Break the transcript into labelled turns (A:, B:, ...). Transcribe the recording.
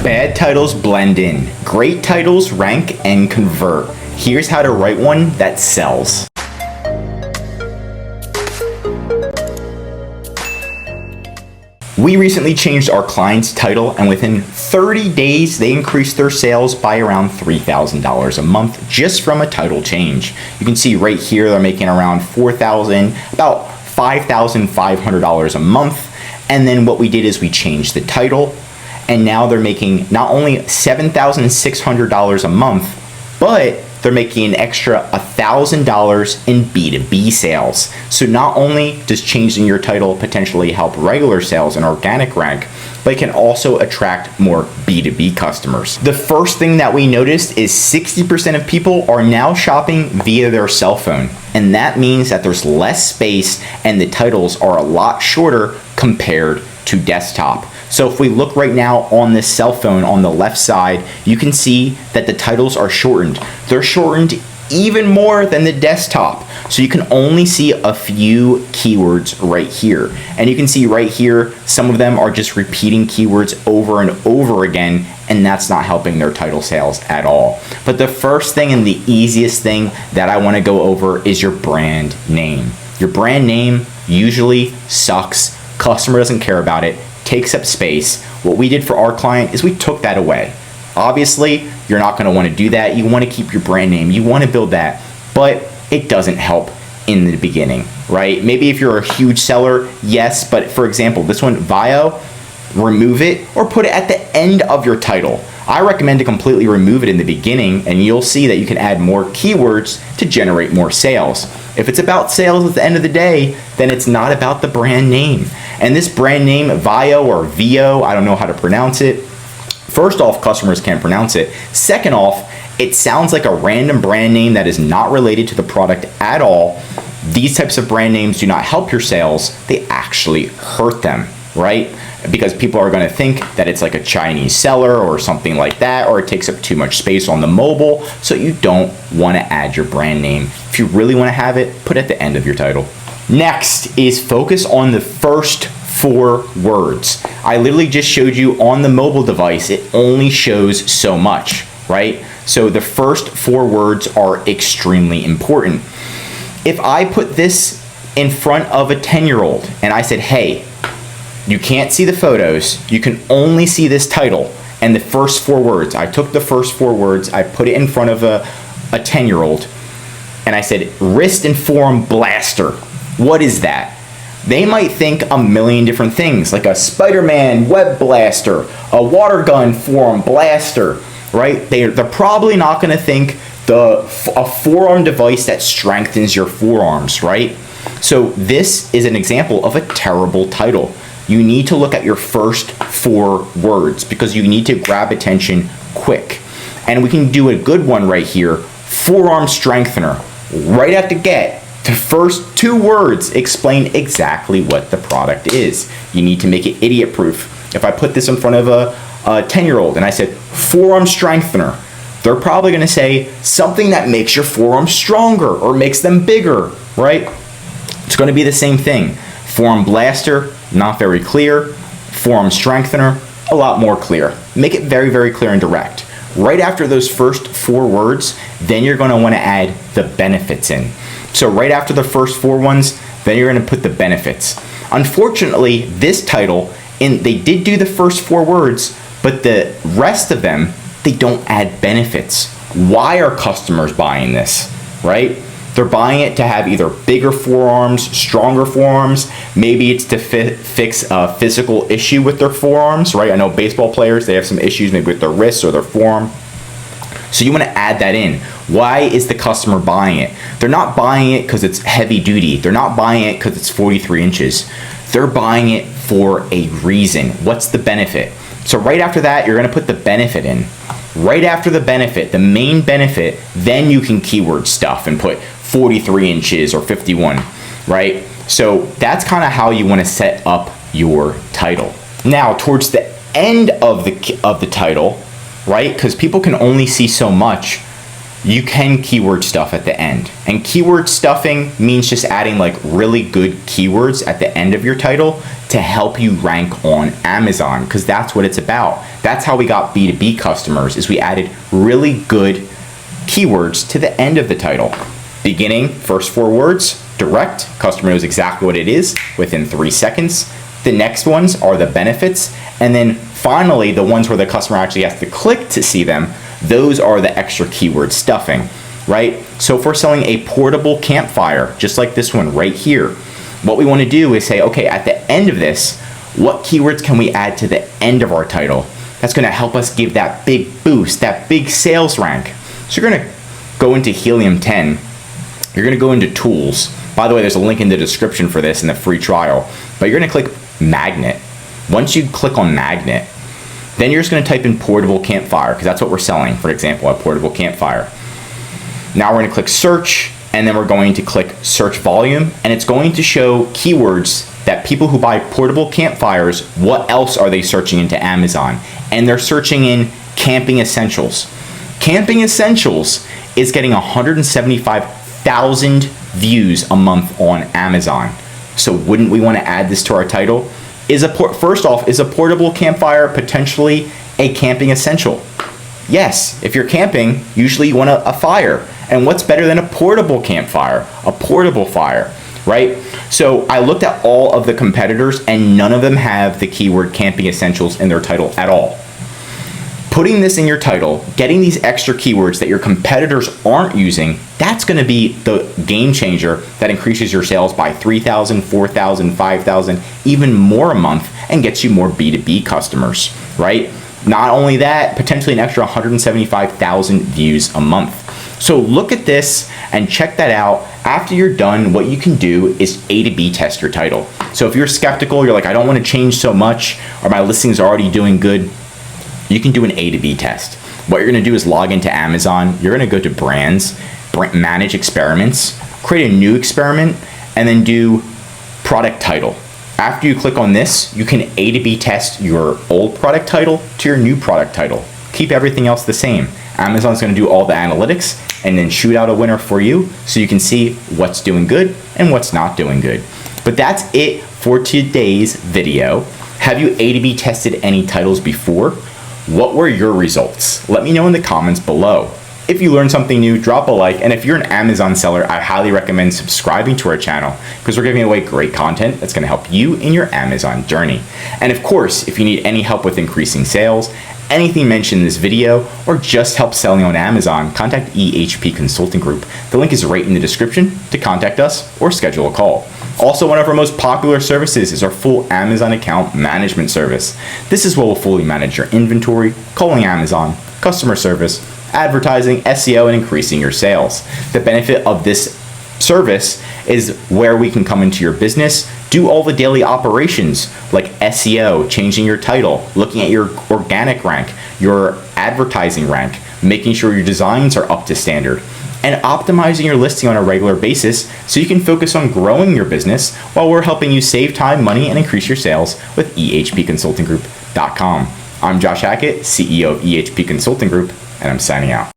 A: Bad titles blend in. Great titles rank and convert. Here's how to write one that sells. We recently changed our client's title, and within 30 days, they increased their sales by around $3,000 a month just from a title change. You can see right here, they're making around $4,000, about $5,500 a month. And then what we did is we changed the title, and now they're making not only $7,600 a month, but they're making an extra $1,000 in B2B sales. So not only does changing your title potentially help regular sales and organic rank, but it can also attract more B2B customers. The first thing that we noticed is 60% of people are now shopping via their cell phone. And that means that there's less space and the titles are a lot shorter compared to desktop. So if we look right now on this cell phone on the left side, you can see that the titles are shortened. They're shortened even more than the desktop. So you can only see a few keywords right here. And you can see right here, some of them are just repeating keywords over and over again, and that's not helping their title sales at all. But the first thing and the easiest thing that I want to go over is your brand name. Your brand name usually sucks. Customer doesn't care about it, takes up space. What we did for our client is we took that away. Obviously, you're not going to want to do that. You want to keep your brand name. You want to build that, but it doesn't help in the beginning, right? Maybe if you're a huge seller, yes, but for example, this one, Vio, remove it or put it at the end of your title. I recommend to completely remove it in the beginning, and you'll see that you can add more keywords to generate more sales. If it's about sales at the end of the day, then it's not about the brand name. And this brand name, Vio or Vio, I don't know how to pronounce it. First off, customers can't pronounce it. Second off, it sounds like a random brand name that is not related to the product at all. These types of brand names do not help your sales. They actually hurt them, right? Because people are going to think that it's like a Chinese seller or something like that, or it takes up too much space on the mobile. So you don't want to add your brand name. If you really want to have it, put it at the end of your title. Next is focus on the first 4 words. I literally just showed you on the mobile device, it only shows so much, right? So the first 4 words are extremely important. If I put this in front of a 10-year-old and I said, hey, you can't see the photos, you can only see this title and the first 4 words. I took the first 4 words, I put it in front of a 10-year-old, and I said, wrist and forearm blaster. What is that? They might think a million different things, like a Spider-Man web blaster, a water gun forearm blaster, right? They're probably not going to think a forearm device that strengthens your forearms, right? So this is an example of a terrible title. You need to look at your first 4 words because you need to grab attention quick. And we can do a good one right here, forearm strengthener. Right at the get, the first 2 words explain exactly what the product is. You need to make it idiot proof. If I put this in front of a 10-year-old and I said forearm strengthener, they're probably going to say something that makes your forearms stronger or makes them bigger, right? It's going to be the same thing. Forearm blaster, not very clear. Forearm strengthener, a lot more clear. Make it very, very clear and direct. Right after those first 4 words, then you're going to want to add the benefits in. So right after the first 4 ones, then you're going to put the benefits. Unfortunately, this title, they did do the first 4 words, but the rest of them, they don't add benefits. Why are customers buying this, right? They're buying it to have either bigger forearms, stronger forearms. Maybe it's to fix a physical issue with their forearms, right? I know baseball players, they have some issues maybe with their wrists or their forearm. So you want to add that in. Why is the customer buying it? They're not buying it because it's heavy duty. They're not buying it because it's 43 inches. They're buying it for a reason. What's the benefit? So right after that, you're going to put the benefit in. Right after the benefit, the main benefit, then you can keyword stuff and put 43 inches or 51, right? So that's kind of how you want to set up your title. Now, towards the end of the title, right? Because people can only see so much. you can keyword stuff at the end. And keyword stuffing means just adding like really good keywords at the end of your title to help you rank on Amazon, because that's what it's about. That's how we got B2B customers, is we added really good keywords to the end of the title. Beginning, first 4 words, direct, customer knows exactly what it is within 3 seconds. The next ones are the benefits, and then finally the ones where the customer actually has to click to see them, those are the extra keyword stuffing, right? So if we're selling a portable campfire, just like this one right here, what we want to do is say, okay, at the end of this, what keywords can we add to the end of our title? That's going to help us give that big boost, that big sales rank. So you're going to go into Helium 10. You're going to go into tools. By the way, there's a link in the description for this in the free trial, but you're going to click magnet. Once you click on magnet, then you're just going to type in portable campfire, because that's what we're selling. For example, a portable campfire. Now we're going to click search, and then we're going to click search volume, and it's going to show keywords that people who buy portable campfires, what else are they searching into Amazon? And they're searching in camping essentials. Camping essentials is getting 175,000 views a month on Amazon. So wouldn't we want to add this to our title? First off, is a portable campfire potentially a camping essential? Yes, if you're camping, usually you want a fire. And what's better than a portable campfire? A portable fire, right? So I looked at all of the competitors and none of them have the keyword camping essentials in their title at all. Putting this in your title, getting these extra keywords that your competitors aren't using, that's going to be the game changer that increases your sales by 3,000, 4,000, 5,000, even more a month, and gets you more B2B customers, right? Not only that, potentially an extra 175,000 views a month. So look at this and check that out. After you're done, what you can do is A to B test your title. So if you're skeptical, you're like, I don't want to change so much, or my listing's already doing good, you can do an A to B test. What you're going to do is log into Amazon. You're going to go to brands, manage experiments, create a new experiment, and then do product title. After you click on this, you can A to B test your old product title to your new product title. Keep everything else the same. Amazon's going to do all the analytics and then shoot out a winner for you so you can see what's doing good and what's not doing good. But that's it for today's video. Have you A to B tested any titles before? What were your results? Let me know in the comments below. If you learned something new, drop a like, and if you're an Amazon seller, I highly recommend subscribing to our channel because we're giving away great content that's going to help you in your Amazon journey. And of course, if you need any help with increasing sales, anything mentioned in this video, or just help selling on Amazon, contact EHP Consulting Group. The link is right in the description to contact us or schedule a call. Also, one of our most popular services is our full Amazon account management service. This is where we'll fully manage your inventory, calling Amazon, customer service, advertising, SEO, and increasing your sales. The benefit of this service is where we can come into your business, do all the daily operations like SEO, changing your title, looking at your organic rank, your advertising rank, making sure your designs are up to standard, and optimizing your listing on a regular basis so you can focus on growing your business while we're helping you save time, money, and increase your sales with ehpconsultinggroup.com. I'm Josh Hackett, CEO of EHP Consulting Group, and I'm signing out.